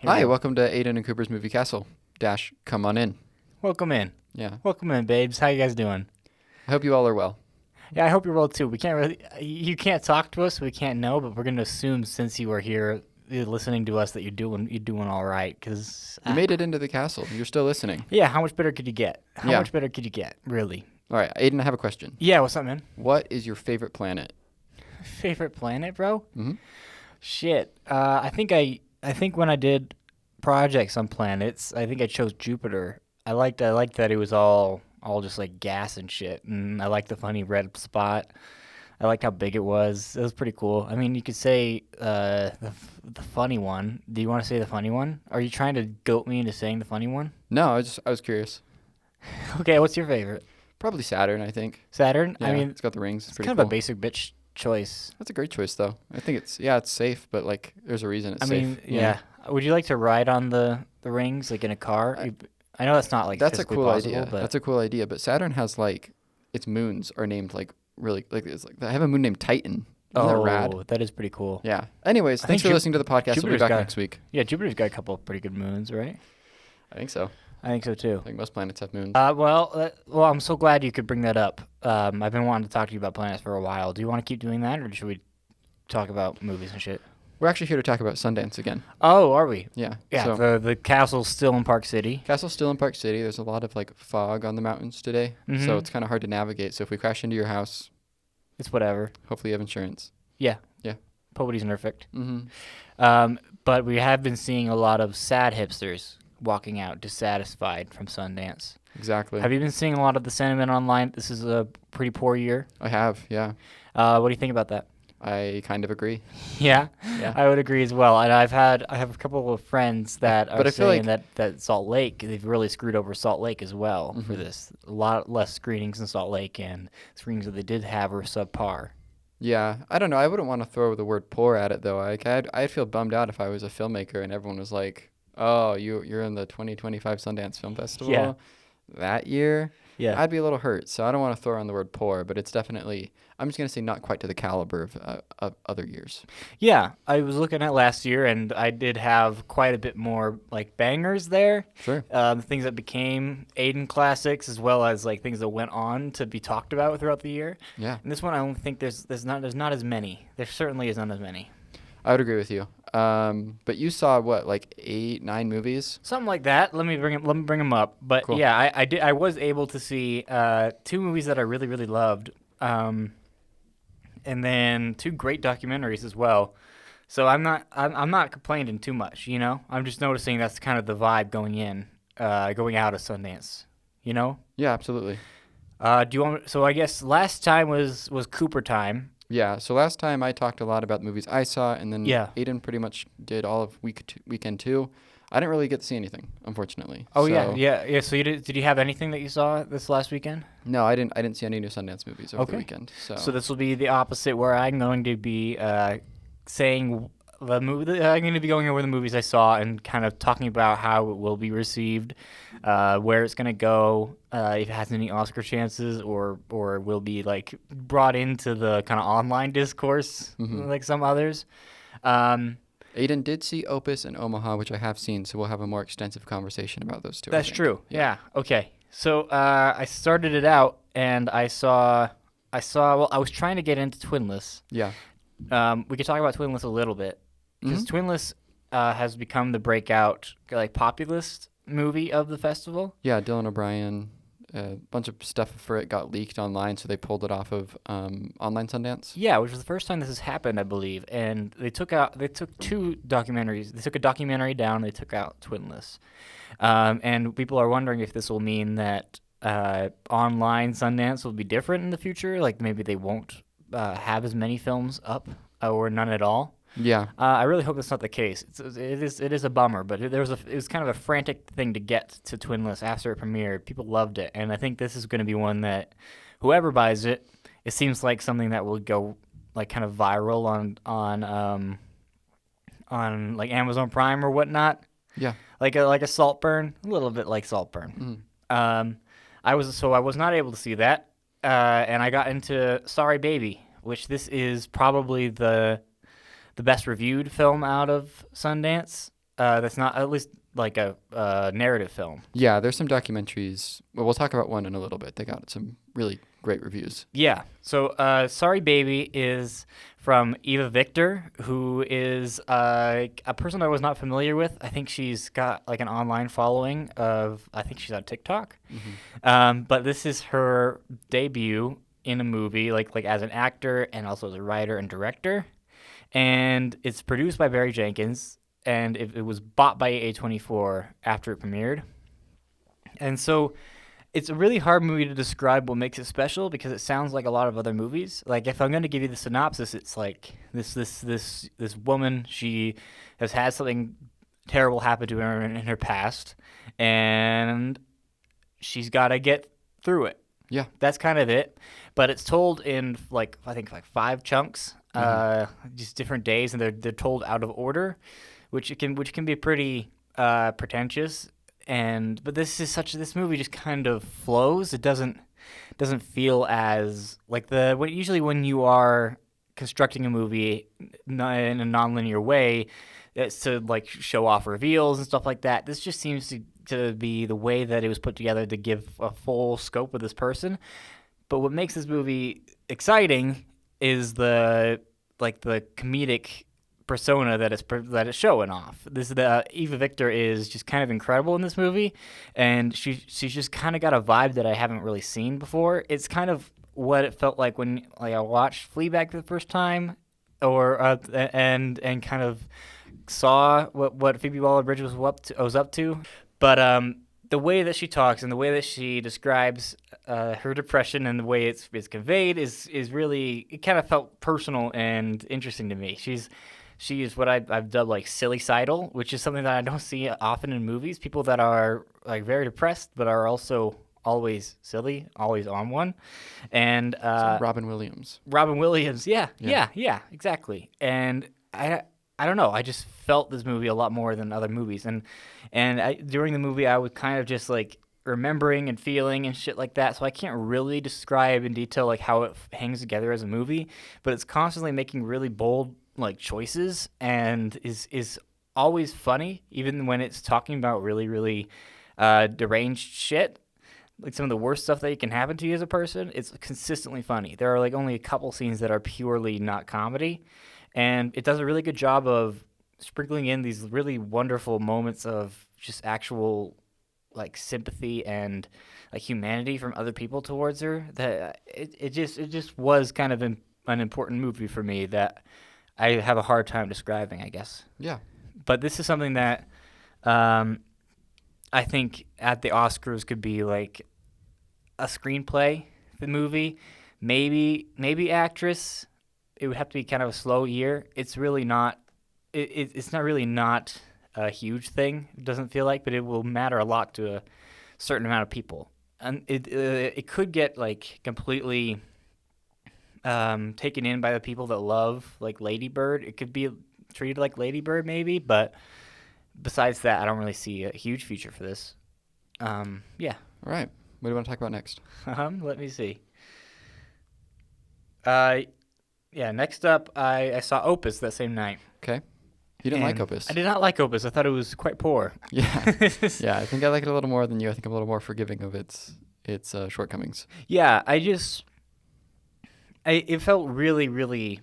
Hi, welcome to Aiden and Cooper's Movie Castle. Dash, come on in. Welcome in. Yeah. Welcome in, babes. How you guys doing? I hope you all are well. Yeah, I hope you're well too. We can't really, you can't talk to us, so we can't know, but we're gonna assume since you are here, you're listening to us, that you're doing all right. Cause You made it into the castle. You're still listening. yeah, how much better could you get? How Yeah. much better could you get? Really? All right, Aiden, I have a question. Yeah. What's up, man? What is your favorite planet? Favorite planet, bro? Mm-hmm. Shit. I think when I did projects on planets, I think I chose Jupiter. I liked that it was all just like gas and shit, and I liked the funny red spot. I liked how big it was. It was pretty cool. I mean, you could say the funny one. Do you want to say the funny one? Are you trying to goat me into saying the funny one? No, I was curious. Okay, what's your favorite? Probably Saturn, I think. Saturn? Yeah, I mean, it's got the rings. It's it's pretty kind cool. of a basic bitch choice. That's a great choice, though. I think it's safe, but like, there's a reason it's I safe. mean, yeah. Would you like to ride on the rings like in a car? I know that's not like That's a physically cool possible, idea. but That's a cool idea. But Saturn has like, its moons are named like really like it's like I have a moon named Titan. Isn't that rad? that is pretty cool. Yeah. Anyways, I thanks think for listening to the podcast. We'll be Jupiter's back got- next week. Yeah, Jupiter's got a couple of pretty good moons, right? I think so. I think so too. I think most planets have moons. Well, I'm so glad you could bring that up. I've been wanting to talk to you about planets for a while. Do you want to keep doing that, or should we talk about movies and shit? We're actually here to talk about Sundance again. Oh, are we? Yeah. Yeah, So, the castle's still in Park City. castle's still in Park City. There's a lot of like fog on the mountains today, so Mhm. it's kind of hard to navigate. So if we crash into your house, It's whatever. hopefully you have insurance. Yeah. Yeah. Nobody's perfect. Mm-hmm. But we have been seeing a lot of sad hipsters walking out dissatisfied from Sundance. Exactly. Have you been seeing a lot of the sentiment online? This is a pretty poor year. I have. Yeah. What do you think about that? I kind of agree. Yeah, Yeah. I would agree as well. And I have a couple of friends that are But I feel saying that Salt Lake, they've really screwed over Salt Lake as well for Mhm. this. A lot less screenings in Salt Lake, and screenings that they did have were subpar. Yeah. I don't know. I wouldn't want to throw the word poor at it though. I'd feel bummed out if I was a filmmaker and everyone was like, "Oh, you're in the 2025 Sundance Film Festival Yeah. that year." Yeah. I'd be a little hurt. So I don't want to throw around the word poor, but it's definitely. I'm just gonna say not quite to the caliber of other years. Yeah, I was looking at last year, and I did have quite a bit more like bangers there. Sure. Things that became Aiden classics, as well as like things that went on to be talked about throughout the year. Yeah. And this one, I don't think there's not as many. There certainly is not as many. I would agree with you. But you saw what, like 8, 9 movies? Something like that. Let me bring them up. But Cool. yeah, I was able to see 2 movies that I really really loved, and then 2 great documentaries as well. So I'm not complaining too much. You know, I'm just noticing that's kind of the vibe going out of Sundance. You know. Yeah, absolutely. Do you want? So I guess last time was Cooper time. Yeah. So last time I talked a lot about the movies I saw, and then Yeah. Aiden pretty much did all of weekend 2. I didn't really get to see anything, unfortunately. Oh So- yeah. So did you have anything that you saw this last weekend? No, I didn't see any new Sundance movies over the Okay. weekend. So, So this will be the opposite, where I'm going to be saying the movie. I'm going to be going over the movies I saw and kind of talking about how it will be received, where it's going to go, if it has any Oscar chances, or will be like brought into the kind of online discourse Mhm. like some others. Aiden did see Opus and Omaha, which I have seen, so we'll have a more extensive conversation about those two. I That's think. true. Yeah. Okay. So I started it out, and I saw. Well, I was trying to get into Twinless. Yeah. We could talk about Twinless a little bit, because Mhm. Twinless has become the breakout like populist movie of the festival. Yeah, Dylan O'Brien. A bunch of stuff for it got leaked online, so they pulled it off of online Sundance. Yeah, which was the first time this has happened, I believe. And they took 2 documentaries. They took a documentary down. They took out Twinless, and people are wondering if this will mean that online Sundance will be different in the future. Like maybe they won't have as many films up, or none at all. Yeah. I really hope that's not the case. It is a bummer, but it was kind of a frantic thing to get to Twinless after it premiered. People loved it, and I think this is going to be one that whoever buys it, it seems like something that will go like kind of viral on like Amazon Prime or whatnot. Yeah. Like a Saltburn, a little bit like Saltburn. Mhm. I was not able to see that, and I got into Sorry Baby, which this is probably the best reviewed film out of Sundance. that's not at least like a narrative film. Yeah, there's some documentaries. Well, we'll talk about one in a little bit. They got some really great reviews. Yeah. So, Sorry Baby is from Eva Victor, who is a person I was not familiar with. I think she's got like an online following of, I think she's on TikTok. But this is her debut in a movie, like as an actor and also as a writer and director. And it's produced by Barry Jenkins, and it was bought by A24 after it premiered. And so it's a really hard movie to describe what makes it special because it sounds like a lot of other movies. Like if I'm going to give you the synopsis, it's like this woman, she has had something terrible happen to her in her past, and she's got to get through it. Yeah. That's kind of it. But it's told in I think 5 chunks, just different days, and they're told out of order, which can be pretty pretentious. But this movie just kind of flows. It doesn't feel as like usually when you are constructing a movie in a nonlinear way, it's to like show off reveals and stuff like that. This just seems to be the way that it was put together to give a full scope of this person. But what makes this movie exciting is the comedic persona that it's showing off. Eva Victor is just kind of incredible in this movie, and she's just kind of got a vibe that I haven't really seen before. It's kind of what it felt like when I watched Fleabag for the first time, or and kind of saw what Phoebe Waller-Bridge was up to. But the way that she talks and the way that she describes her depression and the way it's conveyed is really, it kind of felt personal and interesting to me. She is what I've dubbed like silly-sidal, which is something that I don't see often in movies. People that are like very depressed but are also always silly, always on one. And So Robin Williams. Yeah, exactly. And I don't know. I just felt this movie a lot more than other movies. During the movie, I was kind of just like remembering and feeling and shit like that. So I can't really describe in detail like how it hangs together as a movie. But it's constantly making really bold like choices and is always funny, even when it's talking about really, really deranged shit. Like some of the worst stuff that can happen to you as a person, it's consistently funny. There are like only a couple scenes that are purely not comedy. And it does a really good job of sprinkling in these really wonderful moments of just actual like sympathy and like humanity from other people towards her. That it just was kind of an important movie for me that I have a hard time describing, I guess. Yeah. But this is something that I think at the Oscars could be like a screenplay, the movie, maybe actress. It would have to be kind of a slow year. It's really not. It's not really not a huge thing. It doesn't feel like, but it will matter a lot to a certain amount of people, and it could get like completely taken in by the people that love like Lady Bird. It could be treated like Lady Bird maybe, but besides that, I don't really see a huge future for this. Yeah. All right. What do you want to talk about next? Let me see. Yeah, next up, I saw Opus that same night. Okay. You didn't like Opus. I did not like Opus. I thought it was quite poor. Yeah. Yeah, I think I like it a little more than you. I think I'm a little more forgiving of its shortcomings. Yeah, it felt really, really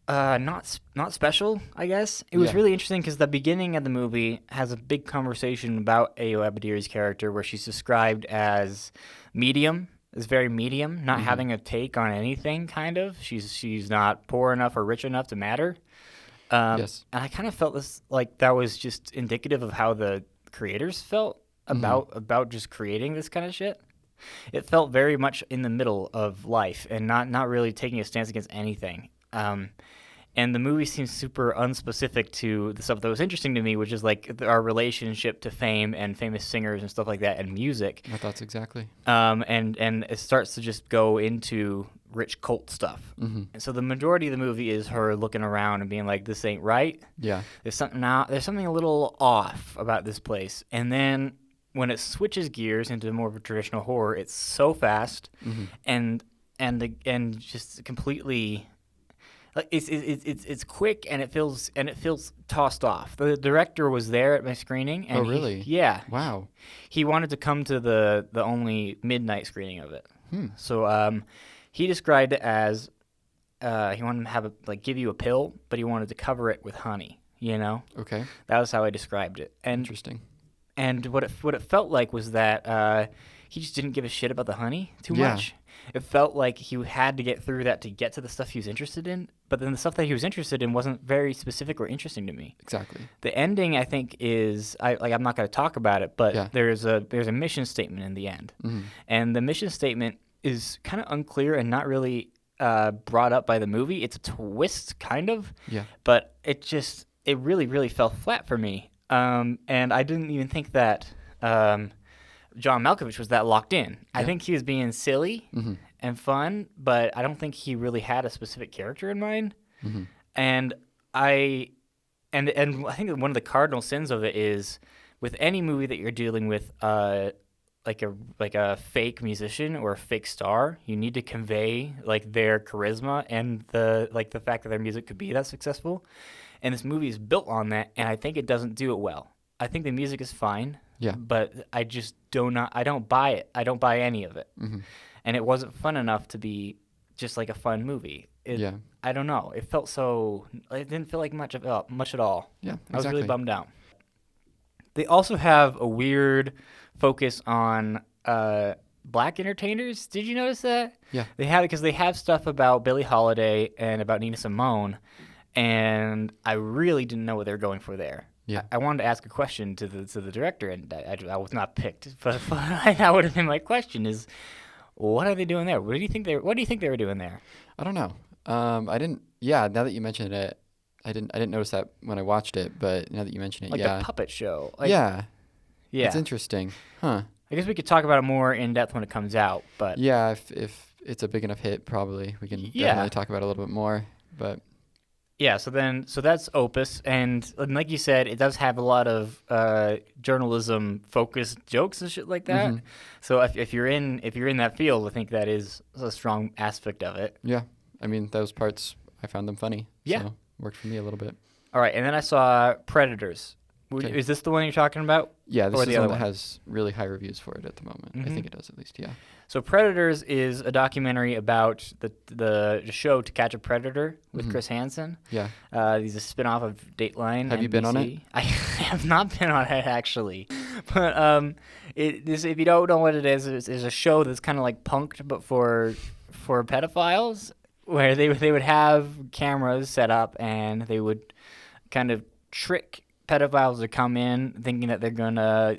not special, I guess. It was really interesting because the beginning of the movie has a big conversation about Ayo Abadiri's character where she's described as medium. Is very medium, not having a take on anything, kind of. She's not poor enough or rich enough to matter. Yes. And I kind of felt this like that was just indicative of how the creators felt about just creating this kind of shit. It felt very much in the middle of life and not really taking a stance against anything. And the movie seems super unspecific to the stuff that was interesting to me, which is like our relationship to fame and famous singers and stuff like that and music. My thoughts exactly. And it starts to just go into rich cult stuff. And so the majority of the movie is her looking around and being like, this ain't right. Yeah. There's something a little off about this place. And then when it switches gears into more of a traditional horror, it's so fast and just completely like it's quick and it feels tossed off. The director was there at my screening, and Oh, really? yeah, Wow. he wanted to come to the only midnight screening of it. So he described it as he wanted to have give you a pill, but he wanted to cover it with honey. You know, Okay. that was how I described it. And Interesting. what it felt like was that he just didn't give a shit about the honey too Yeah. much. It felt like he had to get through that to get to the stuff he was interested in, but then the stuff that he was interested in wasn't very specific or interesting to me. Exactly. The ending, I think, is I'm not going to talk about it, but Yeah. there's a mission statement in the end, and the mission statement is kind of unclear and not really brought up by the movie. It's a twist, kind of, Yeah. but it really fell flat for me, and I didn't even think that John Malkovich was that locked in. I think he was being silly and fun, but I don't think he really had a specific character in mind. And I think that one of the cardinal sins of it is with any movie that you're dealing with, like a fake musician or a fake star, you need to convey like their charisma and the fact that their music could be that successful. And this movie is built on that, and I think it doesn't do it well. I think the music is fine. Yeah. But I just I don't buy it. I don't buy any of it. And it wasn't fun enough to be just like a fun movie. Yeah. I don't know. It didn't feel like much at all. Yeah. Exactly. I was really bummed out. They also have a weird focus on black entertainers. Did you notice that? Yeah. They have stuff about Billie Holiday and about Nina Simone, and I really didn't know what they were going for there. Yeah. I wanted to ask a question to the director, and I was not picked. But that would have been my question: is what are they doing there? What do you think they were doing there? I don't know. I didn't. Yeah. Now that you mentioned it, I didn't notice that when I watched it, but now that you mention it, Like yeah. a puppet show. Yeah. Yeah. It's interesting. Huh. I guess we could talk about it more in depth when it comes out, but Yeah. If it's a big enough hit, probably we can definitely talk about it a little bit more. But yeah, so that's Opus, and like you said, it does have a lot of journalism focused jokes and shit like that. So if you're in that field, I think that is a strong aspect of it. yeah, I mean those parts I found them funny. Yeah. So worked for me a little bit. All right, and then I saw Predators. Okay. Is this the one you're talking about? Yeah, this Or is the the one other that one? has really high reviews for it at the moment. I think it does at least. Yeah. So Predators is a documentary about the show To Catch a Predator with Chris Hansen. Yeah. He's a spinoff of Dateline. Have you been on it? NBC. I have not been on it actually, but if you don't know what it is, it's a show that's kind of like Punked, but for pedophiles, where they would have cameras set up and they would kind of trick pedophiles to come in thinking that they're gonna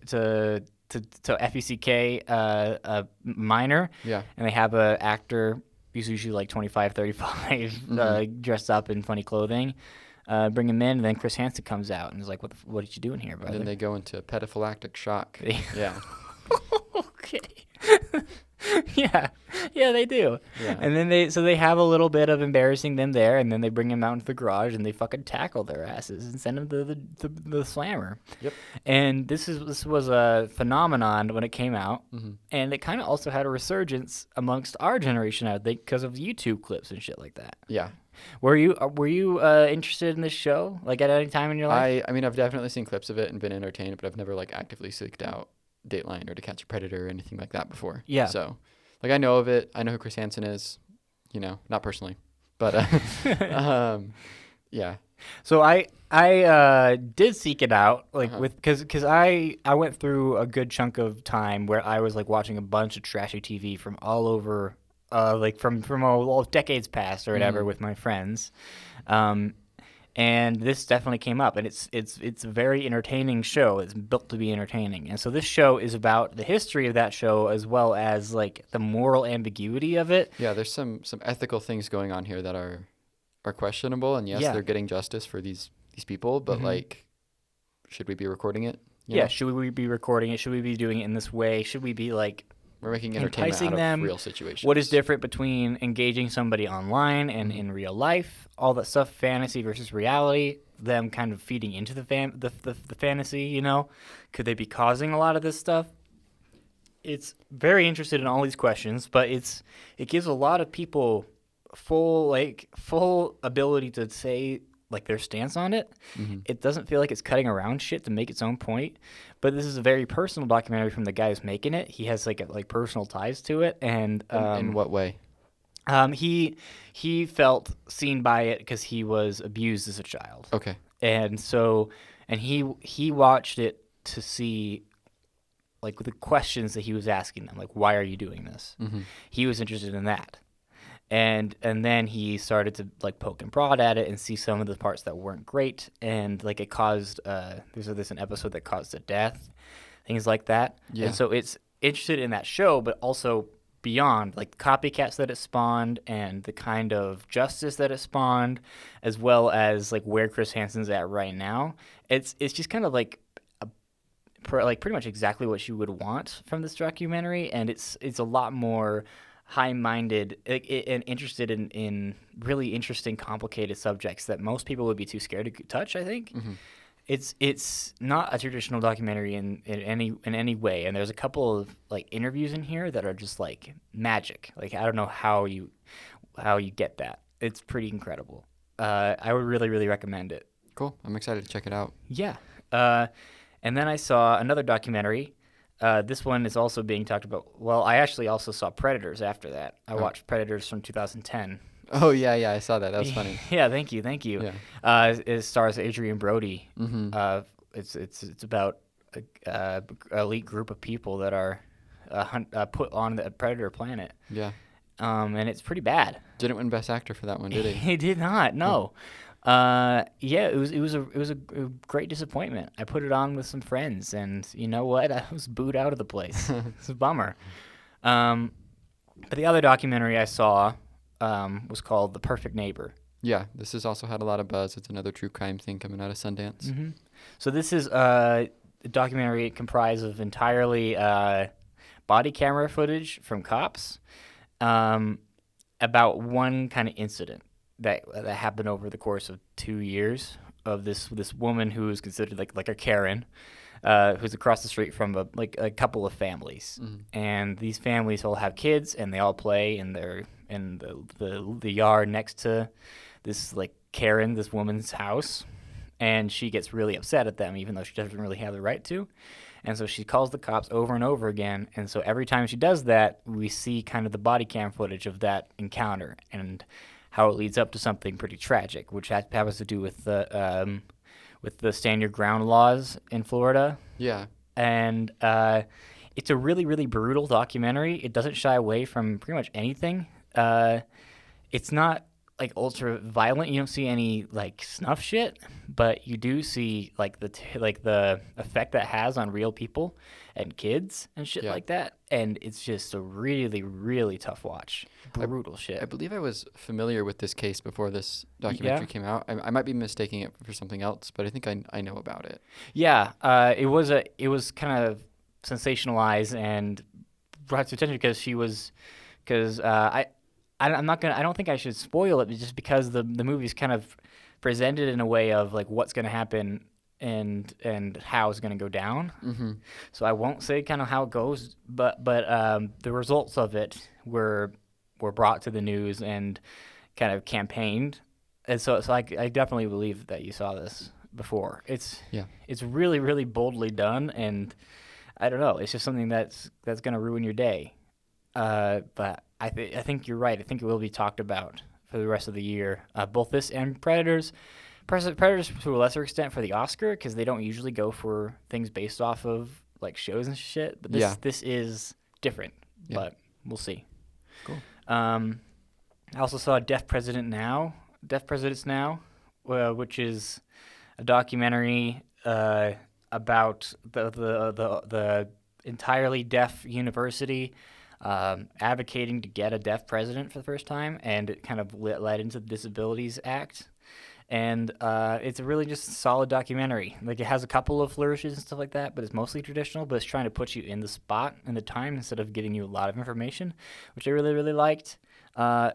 to FECK a minor. Yeah. And they have a actor, he's usually like 25, 35, dressed up in funny clothing, bring him in, and then Chris Hansen comes out and is like, what are you doing here, brother? And then they go into pedophylactic shock. Yeah. Okay. yeah, they do. Yeah. And then they have a little bit of embarrassing them there, and then they bring them out into the garage and they fucking tackle their asses and send them to the slammer. Yep. And this was a phenomenon when it came out, and it kind of also had a resurgence amongst our generation, I think, because of YouTube clips and shit like that. Yeah. Were you interested in this show, like at any time in your life? I mean I've definitely seen clips of it and been entertained, but I've never like actively seeked out Dateline or To Catch a Predator or anything like that before. Yeah. So, like I know of it. I know who Chris Hansen is. You know, not personally, but yeah. So I did seek it out, like because I went through a good chunk of time where I was like watching a bunch of trashy TV from all over, like from all decades past or whatever with my friends, and this definitely came up, and it's a very entertaining show. It's built to be entertaining, and so this show is about the history of that show as well as like the moral ambiguity of it. Yeah, there's some ethical things going on here that are questionable, and yes, they're getting justice for these people, but like, should we be recording it? You know? Should we be recording it? Should we be doing it in this way? Should we be like We're making entertainment enticing out of them? real situations. What is different between engaging somebody online and in real life? All that stuff, fantasy versus reality, them kind of feeding into the fantasy, you know? Could they be causing a lot of this stuff? It's very interested in all these questions, but it gives a lot of people full ability to say like their stance on it. Hmm. It doesn't feel like it's cutting around shit to make its own point. But this is a very personal documentary from the guy who's making it. He has like personal ties to it, and In what way? he felt seen by it because he was abused as a child, Okay. and so he watched it to see like the questions that he was asking them, like why are you doing this? Hmm. He was interested in that, and then he started to like poke and prod at it and see some of the parts that weren't great, and like it caused there's an episode that caused a death, things like that. Yeah. And so it's interested in that show, but also beyond like copycats that it spawned and the kind of justice that it spawned, as well as like where Chris Hansen's at right now. It's just kind of like like pretty much exactly what you would want from this documentary, and it's a lot more high-minded and interested in really interesting, complicated subjects that most people would be too scared to touch, I think. Hmm. It's not a traditional documentary in any way, and there's a couple of like interviews in here that are just like magic. Like I don't know how you get that. It's pretty incredible. I would really, really recommend it. Cool. I'm excited to check it out. Yeah. And then I saw another documentary. This one is also being talked about. Well, I actually also saw Predators after that. I watched Predators from 2010. Oh yeah, I saw that. That was funny. Yeah, thank you. Yeah. It stars Adrian Brody. Hmm. It's about a elite group of people that are put on the Predator planet. Yeah. And it's pretty bad. Didn't win Best Actor for that one, did he? He did not. No. Yeah, it was a great disappointment. I put it on with some friends, and you know what? I was booed out of the place. It's a bummer. But the other documentary I saw was called The Perfect Neighbor. Yeah, this has also had a lot of buzz. It's another true crime thing coming out of Sundance. Mm-hmm. So this is a documentary comprised of entirely body camera footage from cops about one kind of incident that happened over the course of 2 years of this woman who is considered like a Karen, who's across the street from a couple of families, and these families all have kids and they all play in the yard next to this like Karen, this woman's house, and she gets really upset at them even though she doesn't really have the right to. And so she calls the cops over and over again. And so every time she does that, we see kind of the body cam footage of that encounter and how it leads up to something pretty tragic, which happens to do with the stand your ground laws in Florida. Yeah. And it's a really, really brutal documentary. It doesn't shy away from pretty much anything. It's not like ultra violent. You don't see any like snuff shit, but you do see like the effect that has on real people and kids and shit like that. And it's just a really, really tough watch. Brutal shit. I believe I was familiar with this case before this documentary came out. I might be mistaking it for something else, but I think I know about it. Yeah, it was kind of sensationalized and brought to attention because I don't think I should spoil it just because the movie's kind of presented in a way of like what's going to happen and how it's going to go down. Mm-hmm. So I won't say kind of how it goes, but the results of it were brought to the news and kind of campaigned. And so I definitely believe that you saw this before. It's really, really boldly done, and I don't know, it's just something that's going to ruin your day. But I think you're right. I think it will be talked about for the rest of the year. Both this and Predators. Predators to a lesser extent for the Oscar because they don't usually go for things based off of like shows and shit. But this is different. Yeah. But we'll see. Cool. I also saw Deaf Presidents Now, which is a documentary about the entirely deaf university advocating to get a deaf president for the first time, and it kind of led into the Disabilities Act. And it's a really just solid documentary. Like it has a couple of flourishes and stuff like that, but it's mostly traditional, but it's trying to put you in the spot and the time instead of getting you a lot of information, which I really, really liked.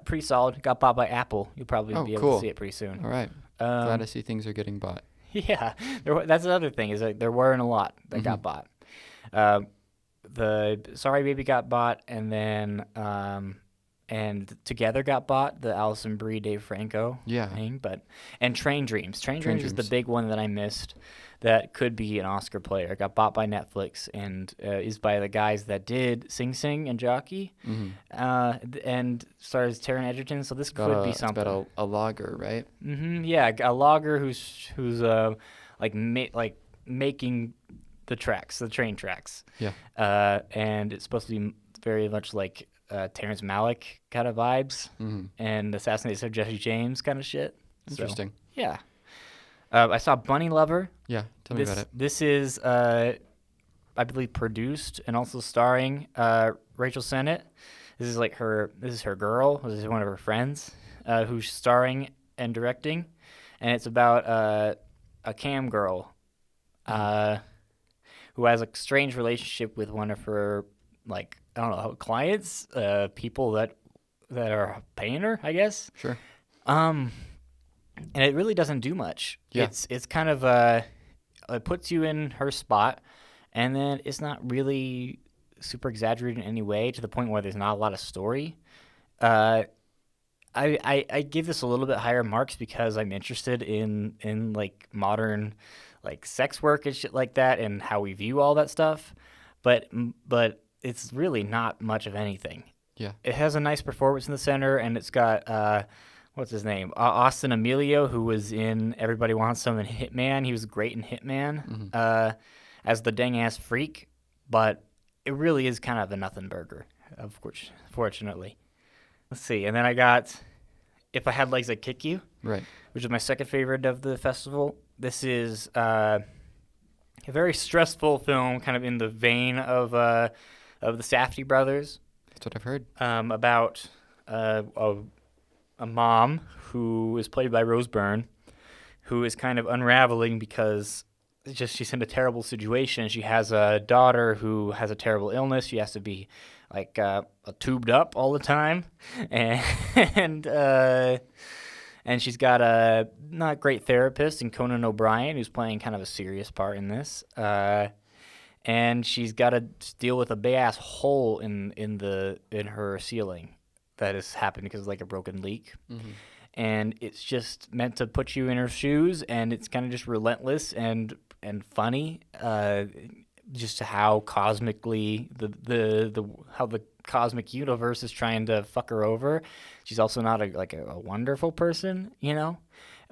Pretty solid. Got bought by Apple. You'll probably be able to see it pretty soon. All right. Glad to see things are getting bought. Yeah. That's another thing is like there weren't a lot that got bought. The Sorry Baby got bought, and then and Together got bought, the Alison Brie, Dave Franco Yeah. thing. And Train Dreams. Train Dreams is the Dreams. big one that I missed. That could be an Oscar player. It got bought by Netflix and is by the guys that did Sing Sing and Jockey, and stars Taron Egerton. So this could be something. It's about a logger, right? Yeah, a logger who's making the tracks, the train tracks. Yeah. And it's supposed to be very much like Terrence Malick kind of vibes, and Assassination of Jesse James kind of shit. Interesting. So, yeah. I saw Bunny Lover. Yeah, tell me about it. This is, I believe, produced and also starring Rachel Sennett. This is her girl. This is one of her friends who's starring and directing, and it's about a cam girl who has a strange relationship with one of her, like, I don't know, clients, people that are paying her, I guess. Sure. And it really doesn't do much. Yeah. It's kind of it puts you in her spot, and then it's not really super exaggerated in any way to the point where there's not a lot of story. I give this a little bit higher marks because I'm interested in like modern like sex work and shit like that and how we view all that stuff, but it's really not much of anything. Yeah. It has a nice performance in the center, and it's got what's his name? Austin Emilio, who was in Everybody Wants Some and Hitman. He was great in Hitman as the dang-ass freak, but it really is kind of a nothing burger, of course, fortunately. Let's see. And then I got If I Had Legs, I'd Kick You, Right. which is my second favorite of the festival. This is a very stressful film, kind of in the vein of the Safdie brothers. That's what I've heard. About a mom who is played by Rose Byrne, who is kind of unraveling because she's in a terrible situation. She has a daughter who has a terrible illness. She has to be like tubed up all the time, and she's got a not great therapist in Conan O'Brien, who's playing kind of a serious part in this. And she's got to deal with a big ass hole in her ceiling that has happened because of like a broken leak. And it's just meant to put you in her shoes, and it's kind of just relentless and funny, just how cosmically how the cosmic universe is trying to fuck her over. She's also not a wonderful person, you know,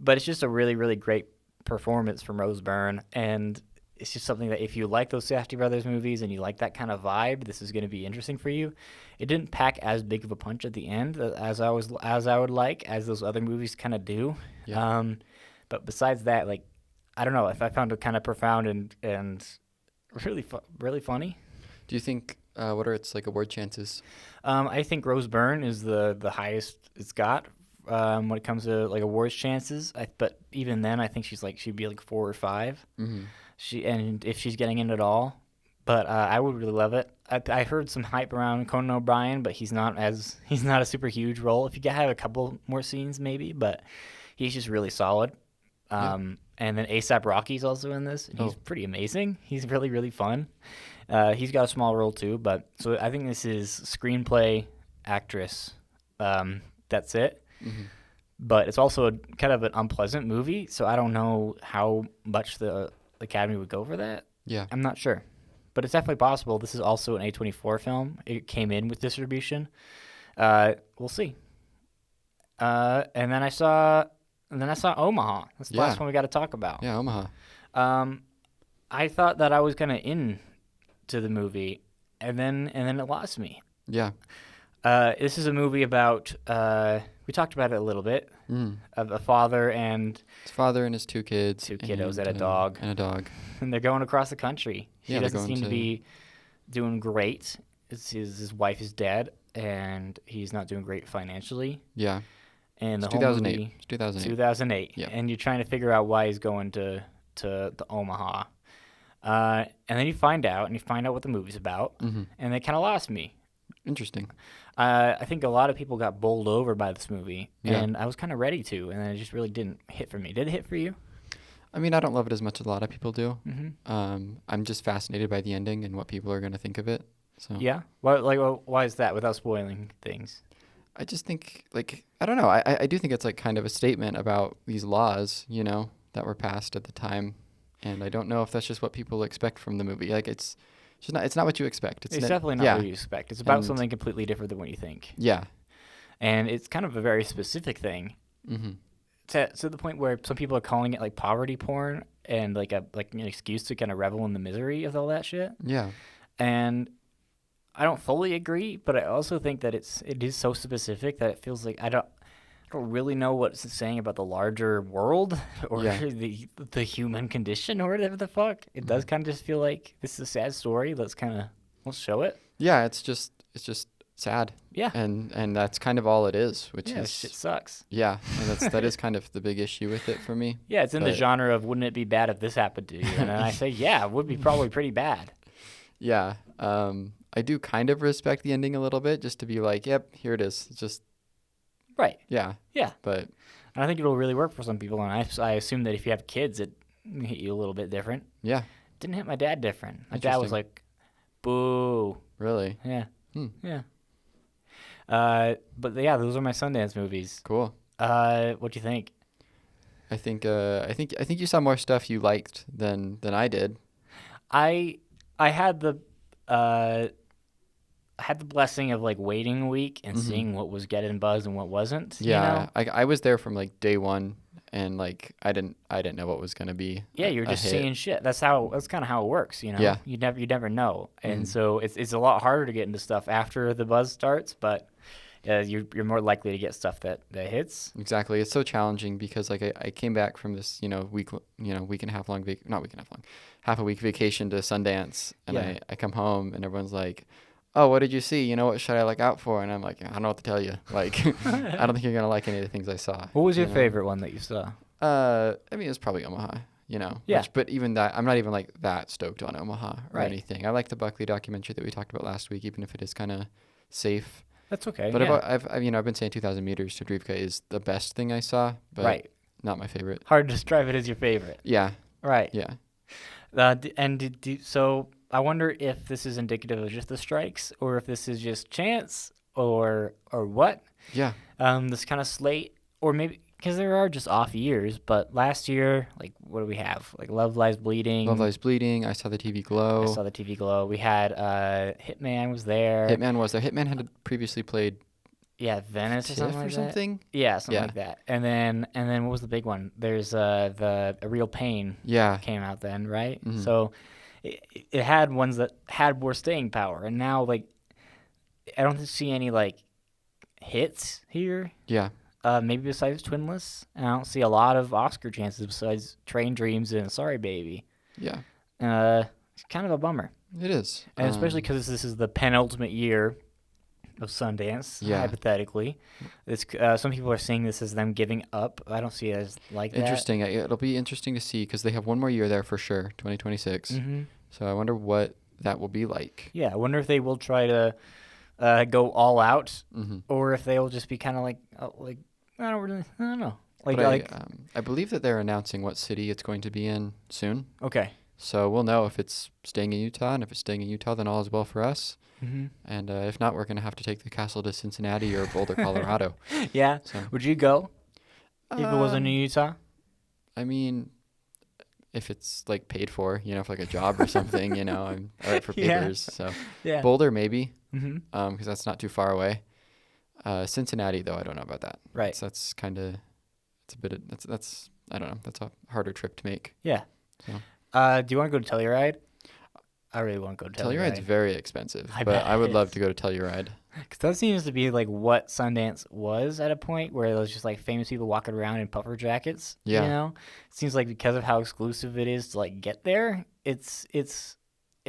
but it's just a really, really great performance from Rose Byrne, and it's just something that if you like those Safdie Brothers movies and you like that kind of vibe, this is going to be interesting for you. It didn't pack as big of a punch at the end as I would like, as those other movies kind of do. Yeah. But besides that, like, I don't know, if I found it kind of profound and really funny. Do you think what are its like award chances? I think Rose Byrne is the highest it's got when it comes to like awards chances. But even then, I think she'd be like 4 or 5. And if she's getting in at all, but I would really love it. I heard some hype around Conan O'Brien, but he's not a super huge role. If you have a couple more scenes, maybe, but he's just really solid. And then A$AP Rocky's also in this, and he's pretty amazing. He's really, really fun. He's got a small role too, but so I think this is screenplay, actress. That's it. But it's also kind of an unpleasant movie, so I don't know how much the Academy would go for that. Yeah. I'm not sure, but it's definitely possible. This is also an A24 film. It came in with distribution. We'll see. And then I saw Omaha. That's the last one we got to talk about. Yeah, Omaha. I thought that I was kind of into the movie, and then it lost me. Yeah. This is a movie about we talked about it a little bit. Of a father and his father and his 2 kids. 2 kiddos and a dog. And a dog. And they're going across the country. She doesn't seem to be doing great. His wife is dead, and he's not doing great financially. Yeah. And It's the 2008. whole movie, It's 2008. 2008. Yeah. And you're trying to figure out why he's going to Omaha. And then you find out what the movie's about, and they kind of lost me. Interesting. I think a lot of people got bowled over by this movie, Yeah. and I was kind of ready to, and it just really didn't hit for me. Did it hit for you? I mean, I don't love it as much as a lot of people do. I'm just fascinated by the ending and what people are going to think of it. So Yeah? Why is that, without spoiling things? I just think, like, I don't know. I do think it's like kind of a statement about these laws, that were passed at the time, and I don't know if that's just what people expect from the movie. Like, it's not what you expect. It's definitely not yeah, what you expect. It's about and something completely different than what you think. yeah, And it's kind of a very specific thing mm-hmm. to the point where some people are calling it like poverty porn and like an excuse to kind of revel in the misery of all that shit. Yeah, And I don't fully agree, but I also think that it is so specific that it feels like I don't really know what it's saying about the larger world or Yeah. the human condition or whatever the fuck. It does kind of just feel like this is a sad story. Let's show it. yeah. It's just sad. Yeah. And that's kind of all it is, which Yeah, is shit sucks. yeah, and that is kind of the big issue with it for me. Yeah, it's in the But- genre of wouldn't it be bad if this happened to you? And then I say, yeah, it would be probably pretty bad. Yeah. I do kind of respect the ending a little bit, just to be like, yep, here it is. It's just Right. yeah, Yeah. but And I think it'll really work for some people. And I assume that if you have kids, it hit you a little bit different. yeah, Didn't hit my dad different. My dad was Interesting. like, boo. really Yeah. Hmm. Yeah. But yeah, those are my Sundance movies. cool. What do you think? I think you saw more stuff you liked than I did. I had the blessing of like waiting a week and seeing what was getting buzz and what wasn't. Yeah, You know? I was there from like day one, and like I didn't know what was gonna be. Yeah, you're a just hit. seeing shit. That's kind of how it works. You know. Yeah. You never know, and so it's a lot harder to get into stuff after the buzz starts, but. You're more likely to get stuff that hits. Exactly. It's so challenging because like I came back from this week and a half long not week and a half long, half a week vacation to Sundance, and Yeah. I come home and everyone's like, oh, what did you see? What should I look out for? And I'm like, I don't know what to tell you. Like, I don't think you're gonna like any of the things I saw. What was your know? favorite one that you saw? I mean, it's probably Omaha. Yeah. But even that, I'm not even like that stoked on Omaha or Right. anything. I like the Buckley documentary that we talked about last week, even if it is kind of safe. That's okay. But yeah. I've been saying 2,000 meters to Drivka is the best thing I saw, but Right. not my favorite. Hard to describe it as your favorite. Yeah, Right. yeah. So I wonder if this is indicative of just the strikes, or if this is just chance, or what. Yeah. This kind of slate, or maybe because there are just off years. But last year, like, what do we have? Like Love Lies Bleeding. Love Lies Bleeding. I saw the TV Glow. I saw the TV Glow. We had Hitman was there. Hitman was there. Hitman had previously played Yeah, Venice or TIFF something or like that. something. Yeah, something Yeah. like that. And then what was the big one? There's the A Real Pain Yeah. came out then, right? Mhm. So it had ones that had more staying power, and now like I don't see any like hits here. Yeah. Maybe besides Twinless, and I don't see a lot of Oscar chances besides Train Dreams and Sorry Baby. Yeah. It's kind of a bummer, It is. and especially because this is the penultimate year of Sundance. Yeah. Hypothetically, it's some people are seeing this as them giving up. I don't see it as like that. interesting. It'll be interesting to see because they have one more year there for sure, 2026. Mm-hmm. So I wonder what that will be like. Yeah, I wonder if they will try to go all out, Mm-hmm. or if they will just be kind of like I don't know. Like But I believe that they're announcing what city it's going to be in soon. okay. So we'll know if it's staying in Utah, and if it's staying in Utah, then all is well for us. Mm-hmm. And if not, we're going to have to take the castle to Cincinnati or Boulder, Colorado. Yeah. So, Would you go if it wasn't in Utah? I mean, if it's like paid for, for like a job or something, I'm all right for Yeah. papers. So Yeah. Boulder maybe, Mm-hmm. because that's not too far away. Cincinnati though, I don't know about that. Right. So that's kind of, it's a bit of, that's I don't know. That's a harder trip to make. Yeah. So. Do you want to go to Telluride? I really want to go to Telluride's Telluride. very expensive, I but bet I would it love is. to go to Telluride. Because that seems to be like what Sundance was at a point, where it was just like famous people walking around in puffer jackets. Yeah. You know, it seems like because of how exclusive it is to like get there, it's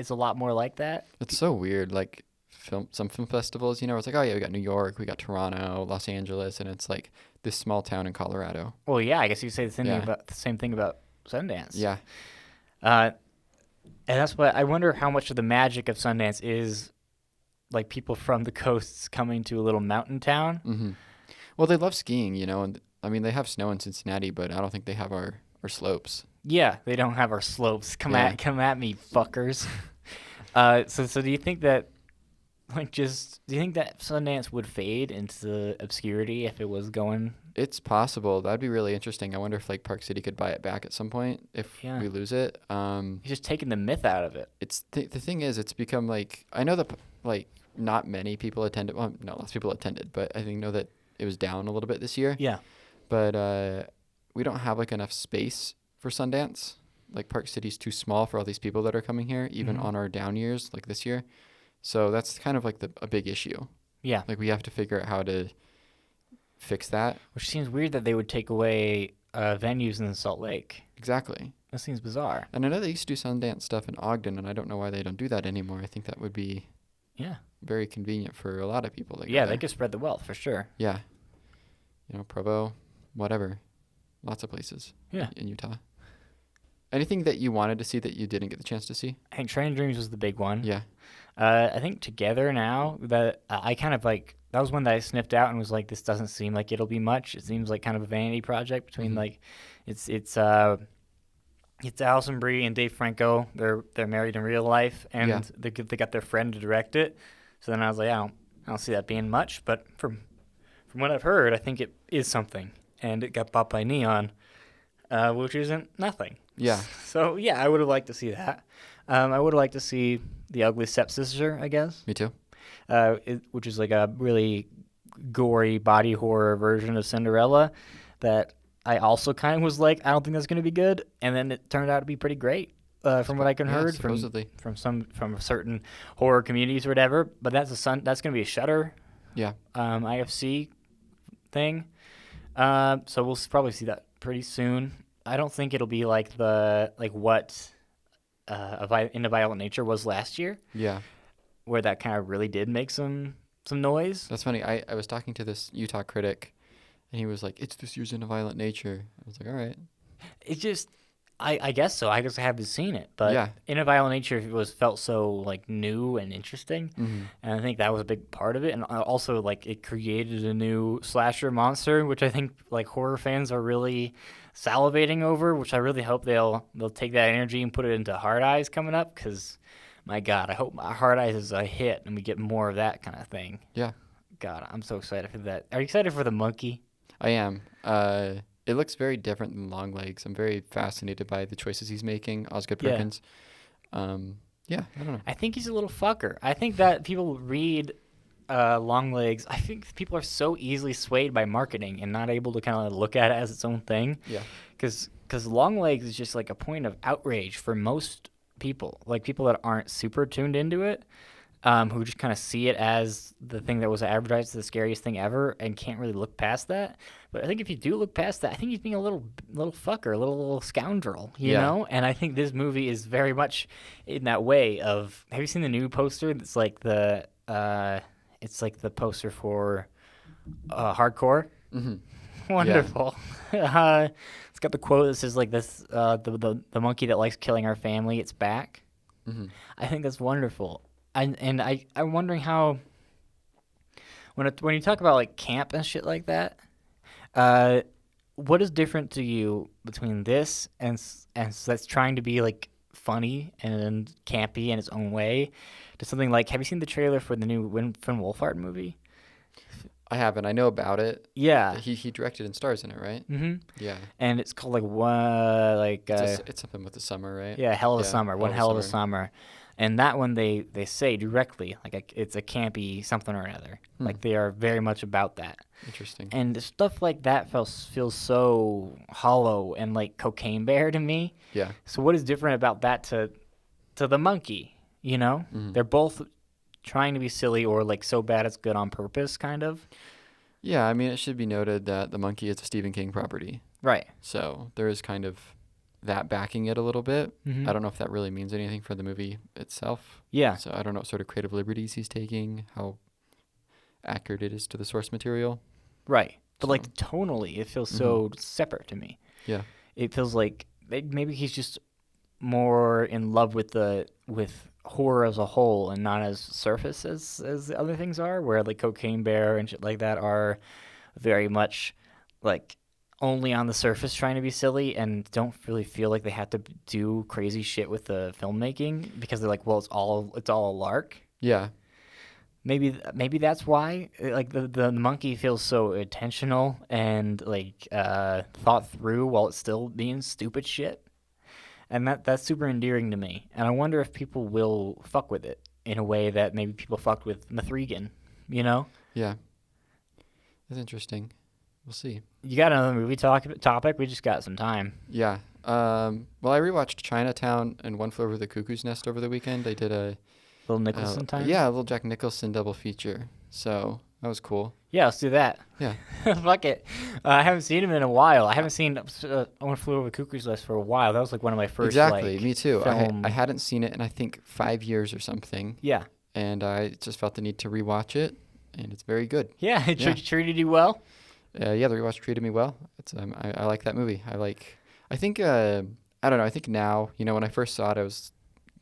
a lot more like that. It's so weird. Like some film festivals, it's like, oh yeah, we got New York, we got Toronto, Los Angeles, and it's like this small town in Colorado. Well, yeah, I guess you could say Yeah. the same thing about Sundance. Yeah. And that's what I wonder how much of the magic of Sundance is like people from the coasts coming to a little mountain town. Mm-hmm. Well, they love skiing, and I mean they have snow in Cincinnati, but I don't think they have our slopes. Yeah, they don't have our slopes. Come Yeah. at me, fuckers. So do you think that Like, just do you think that Sundance would fade into obscurity if it was going? It's possible. That'd be really interesting. I wonder if like Park City could buy it back at some point if Yeah, we lose it. he's just taking the myth out of it. It's the thing is, it's become like I know that like not many people attended. Well, no, lots of people attended, but I think know that it was down a little bit this year. Yeah. But we don't have like enough space for Sundance. Like Park City's too small for all these people that are coming here, even Mhm. on our down years like this year. So that's kind of like a big issue. Yeah. Like we have to figure out how to fix that. Which seems weird that they would take away venues in Salt Lake. Exactly. That seems bizarre. And I know they used to do Sundance stuff in Ogden, and I don't know why they don't do that anymore. I think that would be Yeah. very convenient for a lot of people. That go Yeah, they there. could spread the wealth for sure. Yeah. Provo, whatever. Lots of places Yeah. in Utah. Anything that you wanted to see that you didn't get the chance to see? I think Train Dreams was the big one. Yeah. I think Together Now, that I kind of like, that was one that I sniffed out and was like, this doesn't seem like it'll be much. It seems like kind of a vanity project between Mhm. like, it's Allison Brie and Dave Franco. They're married in real life, and Yeah. they got their friend to direct it. So then I was like, I don't see that being much, but from what I've heard, I think it is something, and it got bought by Neon, which isn't nothing. Yeah. So yeah, I would have liked to see that. I would have liked to see The Ugly Stepsister, I guess, Me too. which is like a really gory body horror version of Cinderella that I also kind of was like, I don't think that's going to be good, and then it turned out to be pretty great. From what I can Yeah, heard supposedly. from certain horror communities or whatever, but that's going to be a Shudder Yeah. IFC thing. So we'll probably see that pretty soon. I don't think it'll be like what In a Violent Nature was last year, Yeah. where that kind of really did make some noise. That's funny. I was talking to this Utah critic, and he was like, "It's this year's In a Violent Nature." I was like, "All right." It just, I guess so. I guess I haven't seen it, but Yeah. In a Violent Nature felt so like new and interesting, Mm-hmm. and I think that was a big part of it. And also like it created a new slasher monster, which I think like horror fans are really salivating over. Which I really hope they'll take that energy and put it into Hard Eyes coming up, because my God, I hope Hard Eyes is a hit and we get more of that kind of thing. Yeah. God, I'm so excited for that. Are you excited for the monkey? I am. It looks very different than Longlegs. I'm very fascinated by the choices he's making, Osgood Yeah. Perkins. Yeah, I don't know. I think he's a little fucker. I think that people read Longlegs. I think people are so easily swayed by marketing and not able to kind of look at it as its own thing. Yeah. Because Longlegs is just like a point of outrage for most people, like people that aren't super tuned into it, who just kind of see it as the thing that was advertised as the scariest thing ever and can't really look past that. But I think if you do look past that, I think he's being a little fucker, a little scoundrel, you Yeah. know? And I think this movie is very much in that way of, have you seen the new poster? It's like it's like the poster for Hardcore. Mm-hmm. Wonderful. It's got the quote that says like this, the monkey that likes killing our family, it's back. Mm-hmm. I think that's wonderful. I'm wondering how, when you talk about like camp and shit like that, what is different to you between this and that's trying to be like funny and campy in its own way, to something like, have you seen the trailer for the new Finn Wolfhard movie? I haven't. I know about it. Yeah. He directed and stars in it, right? Mm-hmm. Yeah. And it's called It's something with the summer, right? yeah, Hell of a Yeah, Summer, One Hell of a Summer. And that one they say directly, like it's a campy something or another. Like they are very much about that. Interesting. And stuff like that feels so hollow and like Cocaine Bear to me. Yeah. So what is different about that to the monkey? You know, Mhm. they're both trying to be silly or like so bad it's good on purpose, kind of. Yeah, I mean, it should be noted that The Monkey is a Stephen King property. Right. So there is kind of that backing it a little bit. Mhm. I don't know if that really means anything for the movie itself. Yeah. So I don't know what sort of creative liberties he's taking, how accurate it is to the source material. Right. But So- like tonally, it feels so separate to me. Yeah. It feels like maybe he's just more in love with horror as a whole and not as surface as the other things are, where like Cocaine Bear and shit like that are very much like only on the surface trying to be silly and don't really feel like they have to do crazy shit with the filmmaking because they're like, well, it's all a lark. Yeah. maybe that's why like the monkey feels so intentional and like thought through while it's still being stupid shit. And that's super endearing to me. And I wonder if people will fuck with it in a way that maybe people fucked with Mithrigan, you know? Yeah, that's interesting. We'll see. You got another movie topic? We just got some time. Yeah. Well, I rewatched Chinatown and One Flew Over the Cuckoo's Nest over the weekend. I did a Little Nicholson time? yeah, a little Jack Nicholson double feature. So that was cool. Yeah, let's do that. Yeah. Fuck it. I haven't seen him in a while. I haven't seen One Flew Over the Cuckoo's Nest for a while. That was like one of my first Exactly. like, Me too. film. I hadn't seen it in I think 5 years or something, Yeah. and I just felt the need to rewatch it, and it's very good. Yeah, it Yeah. treated you well. Yeah, the rewatch treated me well. It's I like that movie. I think I don't know. I think now, when I first saw it,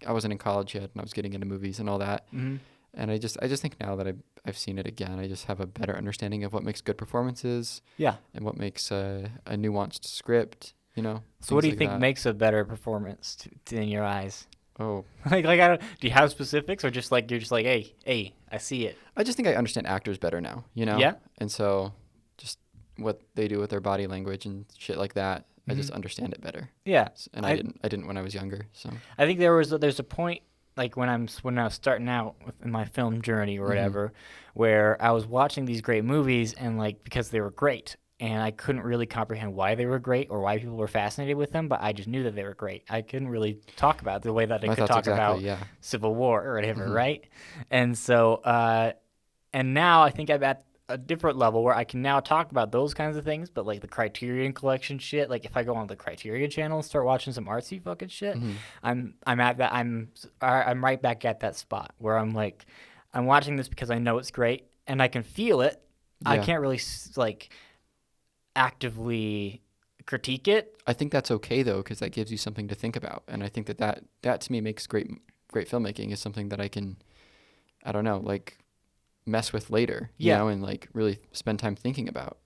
I wasn't in college yet, and I was getting into movies and all that. Mm-hmm. And I just think now that I've seen it again, I just have a better understanding of what makes good performances Yeah. and what makes a nuanced script. So what do you things like think that. makes a better performance in your eyes? Oh, like I don't, do you have specifics or just like you're just like, hey, I see it. I just think I understand actors better now. Yeah. And so just what they do with their body language and shit like that, I just understand it better. Yeah. And I didn't when I was younger. So I think there's a point like when I was starting out in my film journey or whatever, where I was watching these great movies and like because they were great and I couldn't really comprehend why they were great or why people were fascinated with them, but I just knew that they were great. I couldn't really talk about it the way that I My could thoughts talk about exactly, yeah. Civil War or whatever, right? And so and now I think I'm at a different level where I can now talk about those kinds of things, but like the Criterion Collection shit, like if I go on the Criterion channel and start watching some artsy fucking shit, I'm at that I'm right back at that spot where I'm like I'm watching this because I know it's great and I can feel it. I Yeah. can't really like actively critique it. I think that's okay though, because that gives you something to think about, and I think that to me makes great filmmaking is something that I can, I don't know, like mess with later, and like really spend time thinking about.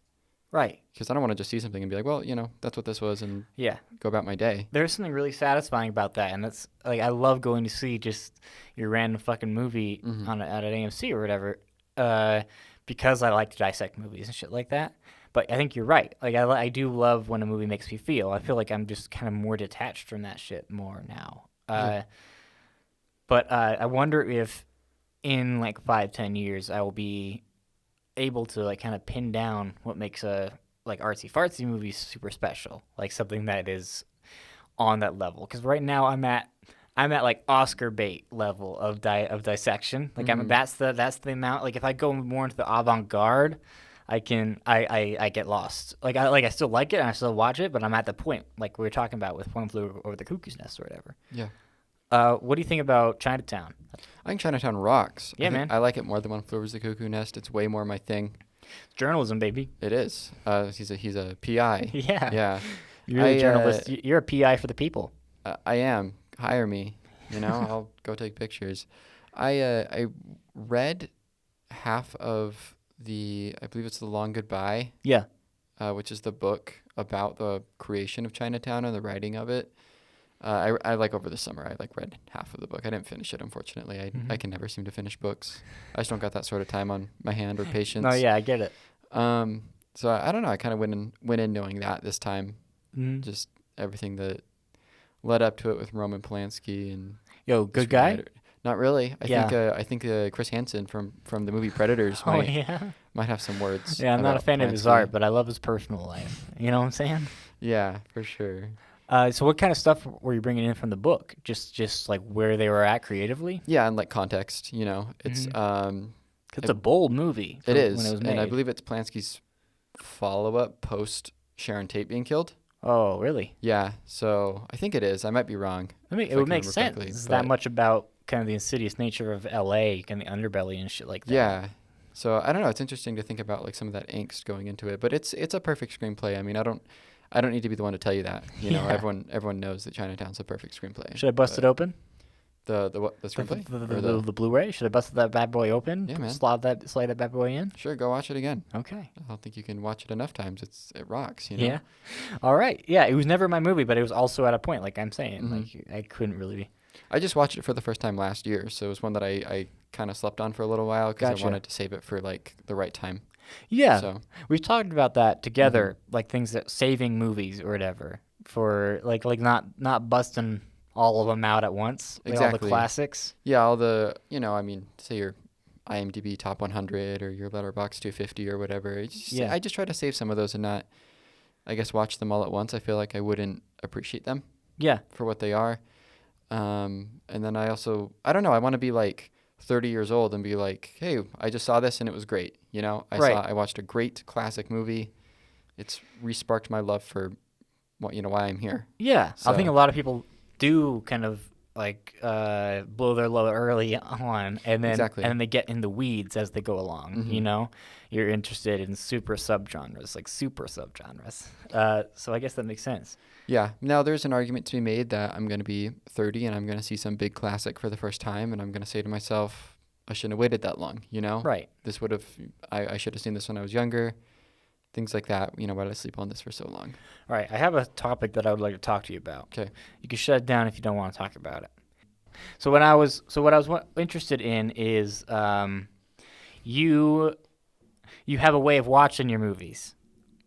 Right. Because I don't want to just see something and be like, well, that's what this was, and Yeah. go about my day. There's something really satisfying about that, and that's like I love going to see just your random fucking movie at an AMC or whatever, because I like to dissect movies and shit like that. But I think you're right. Like I do love when a movie makes me feel. I feel like I'm just kind of more detached from that shit more now. But I wonder if in like 5-10 years I will be able to like kind of pin down what makes a like artsy fartsy movie super special, like something that is on that level. Because right now I'm at like Oscar bait level of dissection. Like that's the amount. Like if I go more into the avant-garde, I get lost. Like I still like it and I still watch it, but I'm at the point like we were talking about with One Flew Over the Cuckoo's Nest or whatever. Yeah. What do you think about Chinatown? I think Chinatown rocks. Yeah, I think man. I like it more than One Flew Over the Cuckoo Nest. It's way more my thing. Journalism, baby. It is. He's a PI. Yeah. Yeah. You're a journalist. You're a PI for the people. I am. Hire me. I'll go take pictures. I read half of I believe it's The Long Goodbye. Yeah. Which is the book about the creation of Chinatown and the writing of it. I like over the summer, I like read half of the book. I didn't finish it, unfortunately. I can never seem to finish books. I just don't got that sort of time on my hand or patience. No, yeah, I get it. So I don't know. I kind of went in knowing that this time. Mm-hmm. Just everything that led up to it with Roman Polanski and Yo, good guy? Not really. Yeah. I think Chris Hansen from the movie Predators might have some words. Yeah, I'm not a about fan of his Polanski. art, but I love his personal life. You know what I'm saying? Yeah, for sure. So what kind of stuff were you bringing in from the book? Just like where they were at creatively? Yeah, and like context, it's It's a bold movie. It is, when it was and I made. believe it's Polanski's follow-up post Sharon Tate being killed. Oh, really? Yeah, so I think it is. I might be wrong. I mean, if it I would can make remember sense. correctly, It's but- that much about kind of the insidious nature of LA and the underbelly and shit like that. Yeah. So I don't know. It's interesting to think about like some of that angst going into it, but it's a perfect screenplay. I mean, I don't need to be the one to tell you that. Yeah. Everyone knows that Chinatown's a perfect screenplay. Should I bust it open? The screenplay? Or The Blu-ray? Should I bust that bad boy open? Yeah, man. Slide that bad boy in? Sure, go watch it again. Okay. I don't think you can watch it enough times. It rocks. Yeah. All right. Yeah, it was never my movie, but it was also at a point, like I'm saying, like I couldn't really. I just watched it for the first time last year, so it was one that I kind of slept on for a little while because Gotcha. I wanted to save it for like the right time. Yeah, So we've talked about that together, like things that saving movies or whatever for like not busting all of them out at once, like all the exactly. classics. Yeah, all the, I mean, say your IMDb top 100 or your Letterboxd 250 or whatever. Yeah. I just try to save some of those and not, I guess, watch them all at once. I feel like I wouldn't appreciate them Yeah. for what they are. And then I don't know, I want to be like 30 years old and be like, hey, I just saw this and it was great. Right. I watched a great classic movie. It's re-sparked my love for why I'm here. Yeah. I think a So lot of people do kind of like blow their load early on, and exactly. then they get in the weeds as they go along. Mhm. You're interested in super subgenres. So I guess that makes sense. Yeah. Now there's an argument to be made that I'm going to be 30 and I'm going to see some big classic for the first time, and I'm going to say to myself, I shouldn't have waited that long. Right. This would have, I should have seen this when I was younger. Things like that. Why did I sleep on this for so long? All right. I have a topic that I would like to talk to you about. Okay. You can shut it down if you don't want to talk about it. So what I was interested in is you have a way of watching your movies.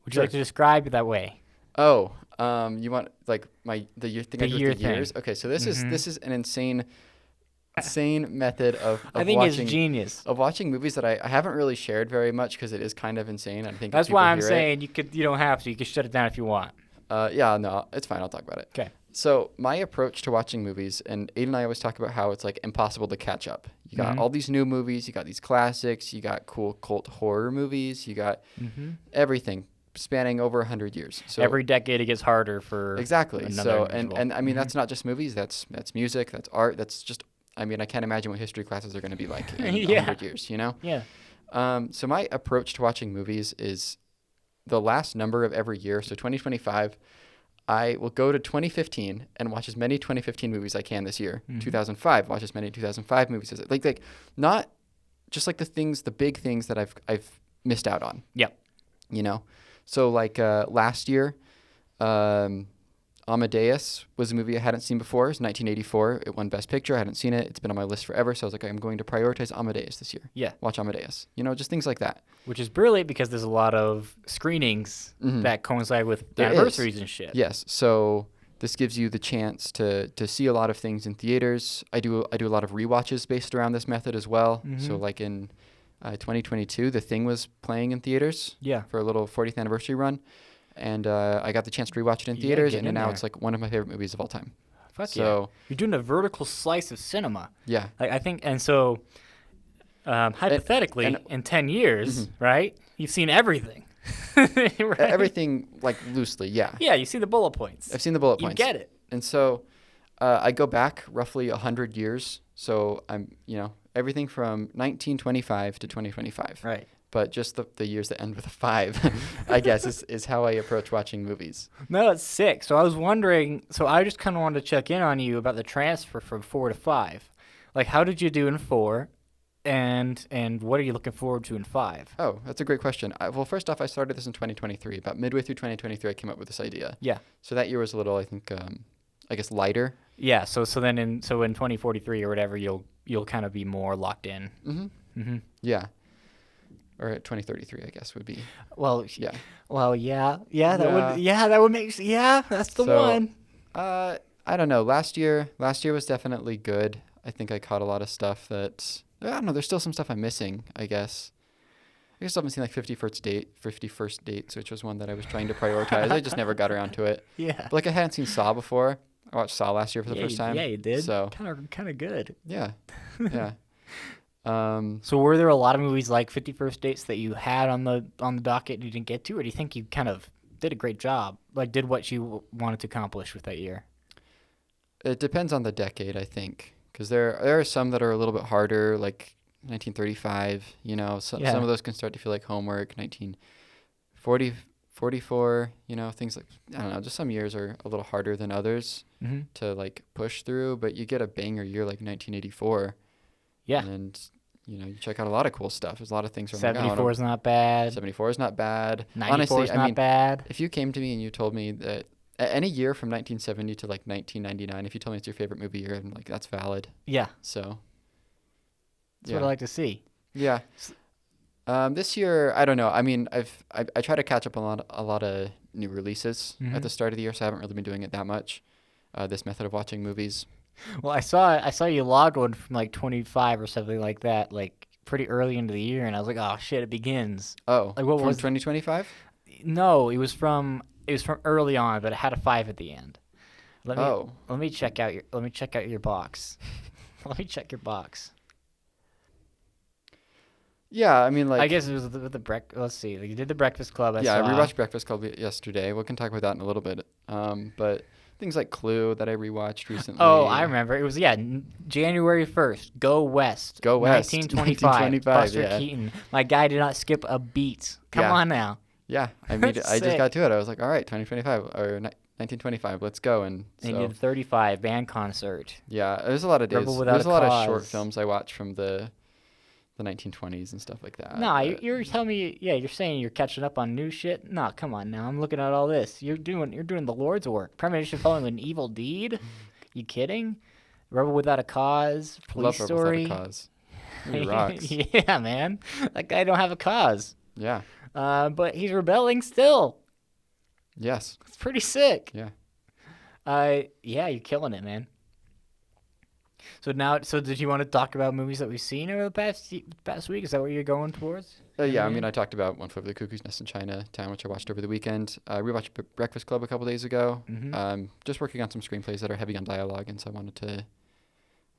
Would you Sure. like to describe it that way? Oh, you want like the year thing The I do year with the years? thing. Okay, so this Mhm. is an insane method of I think watching it's genius. of watching movies that I haven't really shared very much because it is kind of insane. I think if That's people why I'm hear saying you don't have to. You can shut it down if you want. yeah, no, it's fine. I'll talk about it. Okay. So my approach to watching movies, and Aiden and I always talk about how it's like impossible to catch up. You got Mhm. all these new movies, you got these classics, you got cool cult horror movies, you got Mm-hmm. everything spanning over 100 years. So Every decade it gets harder for exactly. another So individual. and I mean Mhm. that's not just movies, that's music, that's art, that's just I mean I can't imagine what history classes are going to be like in Yeah. 100 years. Yeah. So my approach to watching movies is the last number of every year. So 2025, I will go to 2015 and watch as many 2015 movies I can this year. Mhm. 2005, watch as many 2005 movies as like not just like the big things that I've missed out on. Yep. So like last year, Amadeus was a movie I hadn't seen before. It's 1984. It won Best Picture. I hadn't seen it. It's been on my list forever. So I was like, I'm going to prioritize Amadeus this year. Yeah. Watch Amadeus. Just things like that. Which is brilliant because there's a lot of screenings Mhm. that coincide with There is. anniversaries and shit. Yes. So this gives you the chance to see a lot of things in theaters. I do a lot of rewatches based around this method as well. So Mhm. like in 2022, The Thing was playing in theaters Yeah. for a little 40th anniversary run. And I got the chance to rewatch it in Yeah, theaters, get and in now there. it's like one of my favorite movies of all time. Fuck So yeah. You're doing a vertical slice of cinema. yeah, Like I think, and so hypothetically, and- in 10 years, Mhm. right? You've seen everything. Right? everything like loosely, yeah. Yeah, you see the bullet points. I've seen the bullet You points. get it. And so I go back roughly 100 years. So I'm, everything from 1925 to 2025. Right. But just the years that end with a 5, I guess, is how I approach watching movies. No, it's sick. So I was wondering. So I just kind of wanted to check in on you about the transfer from 4 to 5. Like, how did you do in 4, and what are you looking forward to in 5? Oh, that's a great question. Well, first off, I started this in 2023. About midway through 2023, I came up with this idea. Yeah. So that year was a little, I think, I guess, lighter. Yeah. So then in 2043 or whatever, you'll kind of be more locked in. Mm-hmm. Mm-hmm. Yeah. Or at 2033, I guess, would be. Well. Yeah. Well, yeah. That would. Yeah. Yeah, that would make. Yeah, that's the So, one. I don't know. Last year was definitely good. I think I caught a lot of stuff that I don't know. There's still some stuff I'm missing, I guess. I still haven't seen like 51st Dates, which was one that I was trying to prioritize. I just never got around to it. Yeah. But like I hadn't seen Saw before. I watched Saw last year for the Yeah, first time. Yeah, you did. So Kind of good. yeah, yeah. So were there a lot of movies like 51st Dates that you had on the docket and you didn't get to, or do you think you kind of did a great job, like did what you wanted to accomplish with that year? It depends on the decade, I think, because there are some that are a little bit harder, like 1935. Yeah. Some of those can start to feel like homework. 1940, 44. Things like I don't know. Just some years are a little harder than others Mm-hmm. to like push through. But you get a banger year like 1984. Yeah. And you check out a lot of cool stuff. There's a lot of things. 74 is not bad. 74 is not bad. 94 Honestly, is not bad. if you came to me and you told me that any year from 1970 to like 1999, if you tell me it's your favorite movie year, I'm like, that's valid. Yeah, So, that's what I like to see. Yeah. This year, I don't know. I mean, I try to catch up on a lot of new releases at the start of the year, so I haven't really been doing it that much. This method of watching movies. Well, I saw you logged one from like 25 or something like that, like pretty early into the year, and I was like, oh shit, it begins. Oh, Like what from was? 2025? No, it was from early on, but it had a 5 at the end. Let me Oh, let me check out your box. Let me check your box. yeah. I mean, I like, guess it was with the Let's see. You did the Breakfast Club. I yeah. I saw. rewatched Breakfast Club yesterday. We can talk about that in a little bit. But things like Clue that I rewatched recently. Oh, I remember. It was January 1st. Go West. Go West. 1925. 1925, Buster yeah. Keaton. My guy did not skip a beat. Come Yeah. on now. Yeah, I made it. I just Sick. got to it. I was like, all right, 2025 or 1925, let's go. And And so you did 35 band concert. yeah, there's a lot of days. Rebel Without There's a a lot of short Cause. films I watch from the 1920s and stuff like that. Nah, but- you're telling me. Yeah, you're saying you're catching up on new shit. Nah, come on now. I'm looking at all this. You're doing the Lord's work. Premonition following an evil deed. You kidding? Rebel Without a Cause. Police Love Story. Rebel Without a Cause. Movie rocks. Yeah, man. That guy don't have a cause. Yeah. But he's rebelling still. Yes. It's pretty sick. Yeah. Yeah, you're killing it, man. So did you want to talk about movies that we've seen over the past week? Is that what you're going towards? Yeah. I mean, I talked about One Flew Over the Cuckoo's Nest in Chinatown, which I watched over the weekend. I rewatched Breakfast Club a couple days ago. Just working on some screenplays that are heavy on dialogue, and so I wanted to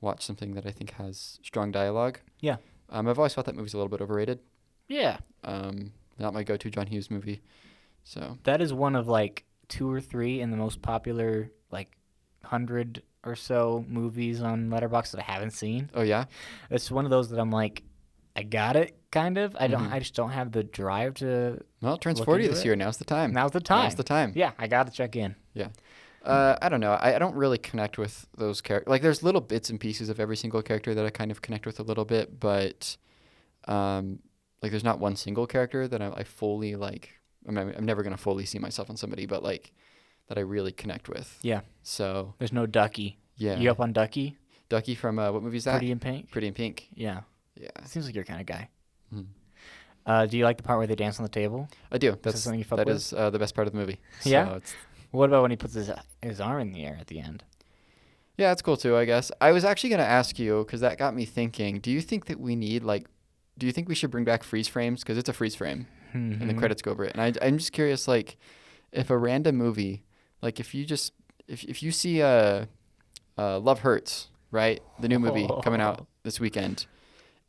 watch something that I think has strong dialogue. Yeah. I've always thought that movie's a little bit overrated. Yeah. Not my go-to John Hughes movie. So That is one of like 2 or 3 in the most popular like 100 or so movies on Letterboxd that I haven't seen. oh yeah. It's one of those that I'm like, I got it, kind of. I just don't have the drive to. Well, it turns Look 40 into this it. year. Now's the time. Now's the time. Now's the time. Yeah, I got to check in. Yeah. I don't know. I don't really connect with those characters. Like, there's little bits and pieces of every single character that I kind of connect with a little bit, but like, there's not one single character that I fully like. I mean, I'm never gonna fully see myself on somebody, but like that I really connect with. Yeah. So There's no Ducky. yeah. You up on Ducky? Ducky from what movie is that? Pretty in Pink? Pretty in Pink. Yeah. Yeah. Seems like your kind of guy. Mhm. Do you like the part where they dance on the table? I do. That's something you fuck that with? is the best part of the movie. Yeah? So it's, What about when he puts his arm in the air at the end? yeah, it's cool too, I guess. I was actually gonna ask you because that got me thinking. Do you think that we need like? Do you think we should bring back freeze frames? Because it's a freeze frame. And the credits go over it. And I'm just curious, like, if a random movie, like if you see Love Hurts, right, the new movie coming out this weekend,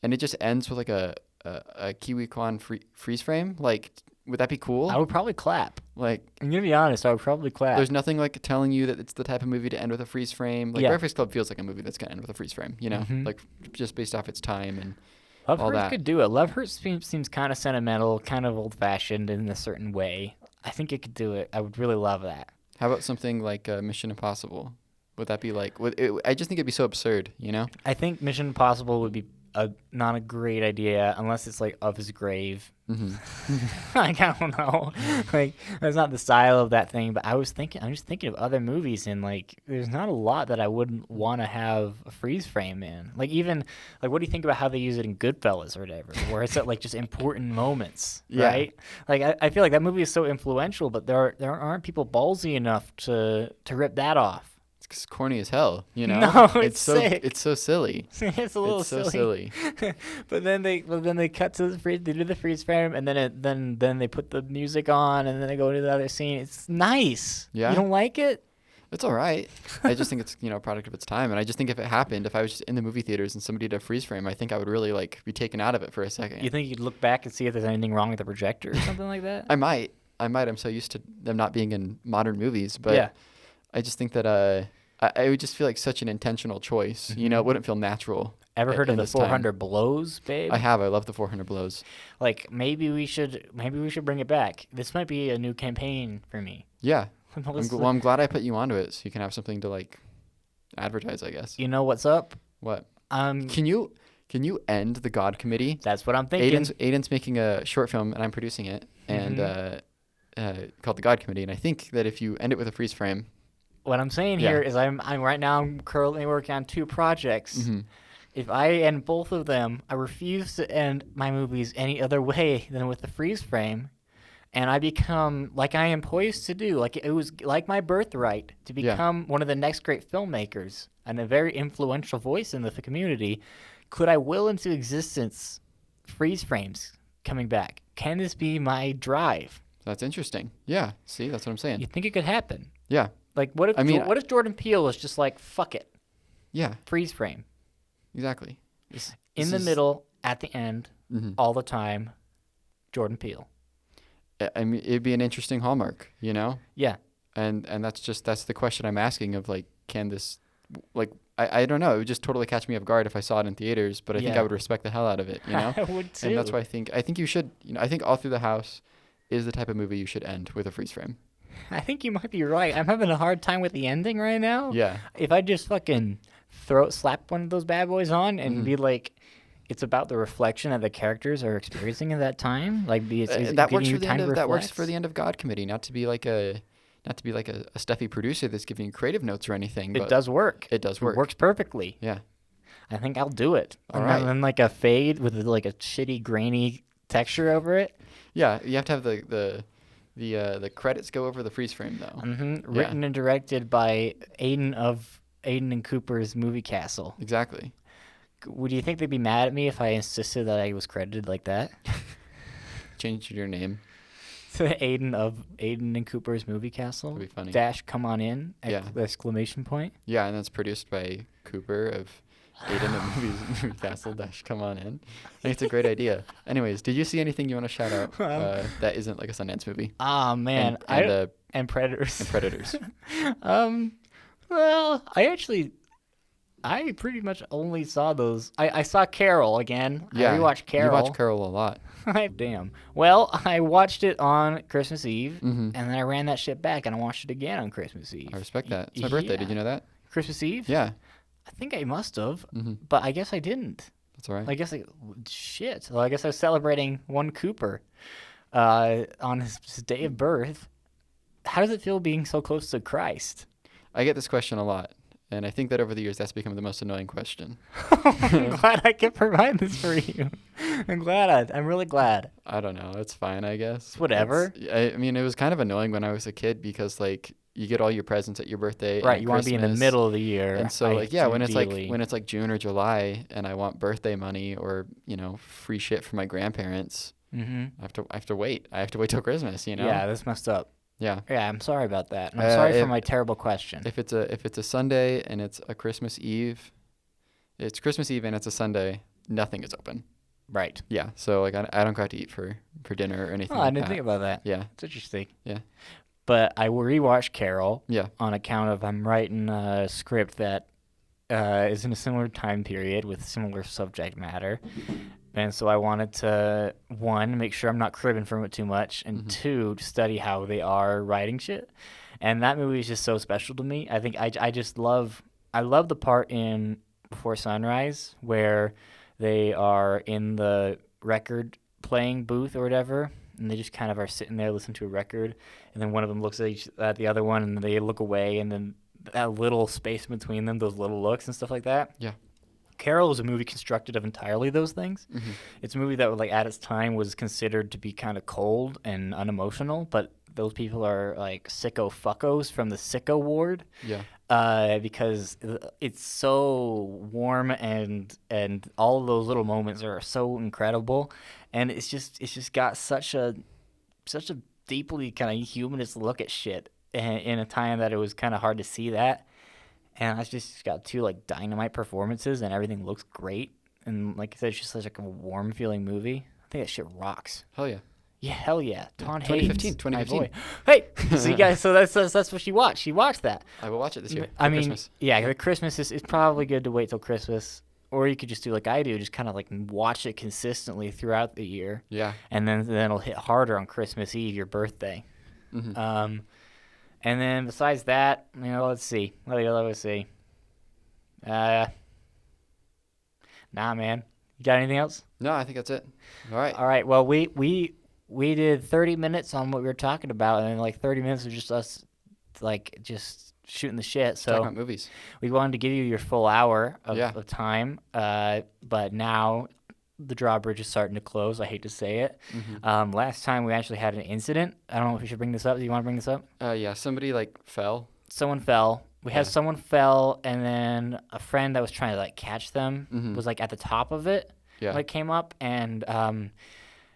and it just ends with like a Kiwi Kwan freeze frame, like, would that be cool? I would probably clap. Like, I'm gonna be honest. I would probably clap. there's nothing like telling you that it's the type of movie to end with a freeze frame. Like, Yeah. Breakfast Club feels like a movie that's gonna end with a freeze frame, you know, like just based off its time and. Love all Hurts that. could do it. Love Hurts seems kind of sentimental, kind of old-fashioned in a certain way. I think it could do it. I would really love that. How about something like Mission Impossible? Would that be like? I just think it'd be so absurd, you know? I think Mission Impossible would be not a great idea unless it's like of his grave. Like, I don't know. Like, that's not the style of that thing. But I'm just thinking of other movies, and like, there's not a lot that I wouldn't want to have a freeze frame in. Like, even like, what do you think about how they use it in Goodfellas or whatever, where it's at like just important moments, Yeah. right? Like, I feel like that movie is so influential, but there aren't people ballsy enough to rip that off. It's corny as hell, you know? No, it's so sick. It's so silly. It's a little It's so silly. But then they cut to the freeze. They do the freeze frame, and then they put the music on, and then they go to the other scene. It's nice. Yeah? You don't like it? It's all right. I just think it's, a product of its time. And I just think if it happened, if I was just in the movie theaters and somebody did a freeze frame, I think I would really like be taken out of it for a second. You think you'd look back and see if there's anything wrong with the projector or something like that? I might. I'm so used to them not being in modern movies, but Yeah. I just think that I would just feel like such an intentional choice. You know, it wouldn't feel natural. Ever heard of in the this time. 400 blows, babe? I have. I love the 400 blows. Like, maybe we should bring it back. This might be a new campaign for me. Yeah. Let's- I'm glad I put you onto it so you can have something to like advertise, I guess. You know what's up? What? Can you end the God Committee? That's what I'm thinking. Aiden's making a short film and I'm producing it, and called the God Committee, and I think that if you end it with a freeze frame, What I'm saying Yeah. here is I'm right now I'm currently working on 2 projects. Mhm. If I end both of them, I refuse to end my movies any other way than with the freeze frame, and I become like I am poised to do. Like it was like my birthright to Yeah. become one of the next great filmmakers and a very influential voice in the community. Could I will into existence freeze frames coming back? Can this be my drive? That's interesting. Yeah. See, that's what I'm saying. You think it could happen? Yeah. Like what if I mean, what if Jordan Peele was just like fuck it, Yeah. freeze frame Exactly. in the middle, at the end, Mhm. all the time, Jordan Peele. I mean, it'd be an interesting hallmark, you know? Yeah. And that's the question I'm asking of like, can this, like, I don't know. It would just totally catch me off guard if I saw it in theaters, but I think Yeah. I would respect the hell out of it, you know? I would too. And that's why I think you should, I think All Through the House is the type of movie you should end with a freeze frame. I think you might be right. I'm having a hard time with the ending right now. Yeah. If I just fucking slap one of those bad boys on and be like, it's about the reflection that the characters are experiencing at that time. Like, That works for the end of that works for the end of God Committee. Not to be like a stuffy producer that's giving you creative notes or anything. It But does work. It does work. It works perfectly. Yeah. I think I'll do it. All And right. then like a fade with like a shitty grainy texture over it. Yeah. You have to have the credits go over the freeze frame though. Written and directed by Aiden and Cooper's Movie Castle. Exactly. Would you think they'd be mad at me if I insisted that I was credited like that? Change your name. To Aiden and Cooper's Movie Castle. That'd be funny. Dash come on in! Yeah. Exclamation point. Yeah, and that's produced by Cooper of Aiden and Movie Castle. Come on in. I think it's a great idea. Anyways, did you see anything you want to shout out that isn't like a Sundance movie? Ah man, and Predators. And Predators. Well, I pretty much only saw those. I saw Carol again. Yeah. I rewatched Carol. You watch Carol a lot. Damn. Well, I watched it on Christmas Eve, Mhm. and then I ran that shit back, and I watched it again on Christmas Eve. I respect that. It's my birthday. Did you know that? Christmas Eve? Yeah. I think I must have, Mhm. but I guess I didn't. That's all right. I guess shit. Well, I guess I was celebrating one Cooper on his day of birth. How does it feel being so close to Christ? I get this question a lot, and I think that over the years that's become the most annoying question. I'm glad I can provide this for you. I'm really glad. I don't know. It's fine, I guess. Whatever. I mean, it was kind of annoying when I was a kid because like you get all your presents at your birthday. Right, and you want to be in the Christmas. middle of the year. And so, I like, yeah, do when it's dearly. like June or July, and I want birthday money or free shit from my grandparents, I have to wait. I have to wait till Christmas. Yeah, that's messed up. Yeah. Yeah, I'm sorry about that. And I'm sorry for if- my terrible question. If it's a Sunday and it's a Christmas Eve, it's Christmas Eve and it's a Sunday, nothing is open. Right. Yeah. So like I don't go out to eat for dinner or anything. Oh, I like didn't that. think about that. Yeah. It's interesting. Yeah. But I rewatched Carol Yeah. on account of I'm writing a script that is in a similar time period with similar subject matter. And so I wanted to, one, make sure I'm not cribbing from it too much, and two, to study how they are writing shit. And that movie is just so special to me. I think I just love the part in Before Sunrise where they are in the record playing booth or whatever, and they just kind of are sitting there listening to a record, and then one of them looks at the other one, and they look away, and then that little space between them, those little looks and stuff like that. Yeah. Carol is a movie constructed of entirely those things. Mm-hmm. It's a movie that, like, at its time was considered to be kind of cold and unemotional, but those people are like sicko fuckos from the sicko ward. Yeah. Because it's so warm and all of those little moments are so incredible, and it's just got such a deeply kind of humanist look at shit in a time that it was kind of hard to see that. And it's just got two like dynamite performances, and everything looks great. And like I said, it's just such like a warm feeling movie. I think that shit rocks. Hell yeah. Yeah, hell yeah. Tom 2015, Hayes, 2015. my boy. Hey, so you guys, so that's what she watched. She watched that. I will watch it this year. I for mean, Christmas. yeah, the Christmas is probably good to wait till Christmas, or you could just do like I do, just kind of like watch it consistently throughout the year. Yeah. And then it'll hit harder on Christmas Eve, your birthday. Mm-hmm. And then besides that, let's see. Let's see. Nah, man. You got anything else? No, I think that's it. All right. All right. Well, we we did 30 minutes on what we were talking about, and then like 30 minutes of just us, like just shooting the shit. Talking So about movies. we wanted to give you your full hour Yeah. of time, but now the drawbridge is starting to close. I hate to say it. Last time we actually had an incident. I don't know if we should bring this up. Do you want to bring this up? Yeah, somebody like fell. Someone fell. We had Yeah. someone fell, and then a friend that was trying to like catch them was like at the top of it Yeah. when it came up, and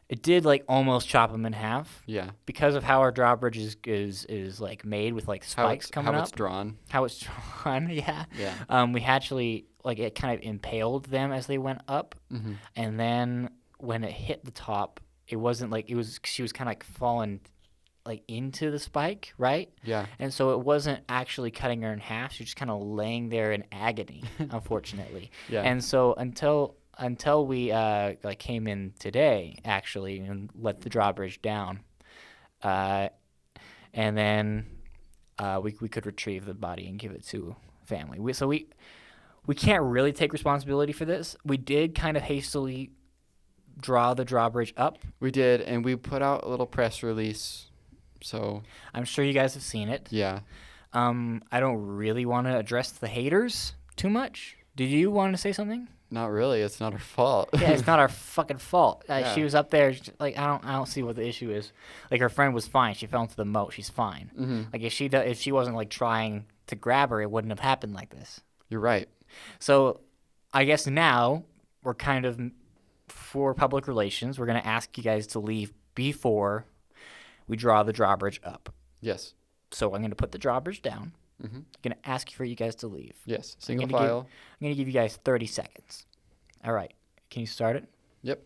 it did like almost chop them in half Yeah. because of how our drawbridge is like made with like spikes coming how up. it's drawn. How it's drawn, yeah. Yeah. We actually like it kind of impaled them as they went up, and then when it hit the top, it wasn't like she was kind of like falling like into the spike, right? Yeah. And so it wasn't actually cutting her in half. She was just kind of laying there in agony, unfortunately. Yeah. And so until we like came in today actually and let the drawbridge down, and then we could retrieve the body and give it to family. We can't really take responsibility for this. We did kind of hastily draw the drawbridge up. We did, and we put out a little press release. So I'm sure you guys have seen it. yeah. I don't really want to address the haters too much. Did you want to say something? Not really. It's not our fault. Yeah, it's not our fucking fault. Yeah. She was up there, like I don't see what the issue is. Like her friend was fine. She fell into the moat. She's fine. Like if she wasn't like trying to grab her, it wouldn't have happened like this. You're right. So, I guess now we're kind of for public relations. We're gonna ask you guys to leave before we draw the drawbridge up. Yes. So I'm gonna put the drawbridge down. I'm gonna ask for you guys to leave. Yes. Single gonna file. I'm gonna give you guys 30 seconds. All right. Can you start it? Yep.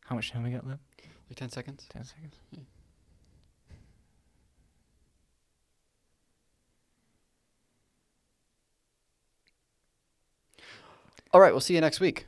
How much time we got left? Like 10 seconds. 10 seconds. Yeah. All right. We'll see you next week.